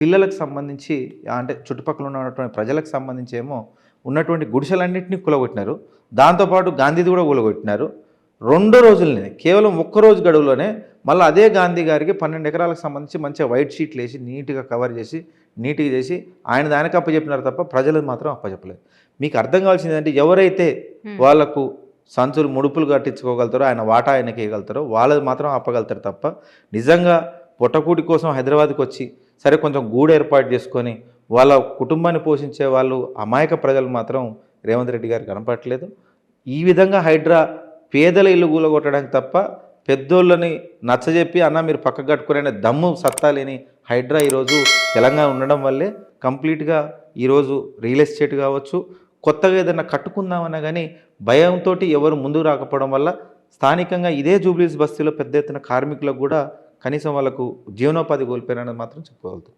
పిల్లలకు సంబంధించి అంటే చుట్టుపక్కల ఉన్నటువంటి ప్రజలకు సంబంధించి ఏమో ఉన్నటువంటి గుడిసెలన్నింటినీ కూలగొట్టినారు. దాంతోపాటు గాంధీది కూడా కూలగొట్టినారు. రెండో రోజులనే కేవలం ఒక్కరోజు గడువులోనే మళ్ళీ అదే గాంధీ గారికి 12 ఎకరాలకు సంబంధించి మంచిగా వైట్ షీట్లు వేసి నీట్గా కవర్ చేసి నీట్గా చేసి ఆయన దానికి అప్పచెప్పినారు తప్ప ప్రజలకు మాత్రం అప్పచెప్పలేదు. మీకు అర్థం కావాల్సింది ఏంటంటే ఎవరైతే వాళ్ళకు సంచులు ముడుపులు కట్టించుకోగలుగుతారో ఆయన వాటా ఆయనకి ఇవ్వగలుగుతారో వాళ్ళది మాత్రం అప్పగలుగుతారు తప్ప నిజంగా పొట్టకూటి కోసం హైదరాబాద్కి వచ్చి సరే కొంచెం గూడు ఏర్పాటు చేసుకొని వాళ్ళ కుటుంబాన్ని పోషించే వాళ్ళు అమాయక ప్రజలు మాత్రం రేవంత్ రెడ్డి గారు కనపడట్లేదు. ఈ విధంగా హైడ్రా పేదల ఇల్లు కూలగొట్టడానికి తప్ప పెద్దోళ్ళని నచ్చజెప్పి అన్న మీరు పక్క కట్టుకునే దమ్ము సత్తా లేని హైడ్రా ఈరోజు తెలంగాణ ఉండడం వల్లే కంప్లీట్గా ఈరోజు రియల్ ఎస్టేట్ కావచ్చు కొత్తగా ఏదైనా కట్టుకుందామన్నా కానీ భయంతో ఎవరు ముందుకు రాకపోవడం వల్ల స్థానికంగా ఇదే జూబ్లీస్ బస్తీలో పెద్ద ఎత్తున కార్మికులకు కూడా కనీసం వాళ్ళకు జీవనోపాధి కోల్పోయారనేది మాత్రం చెప్పుకోగలుగుతాం.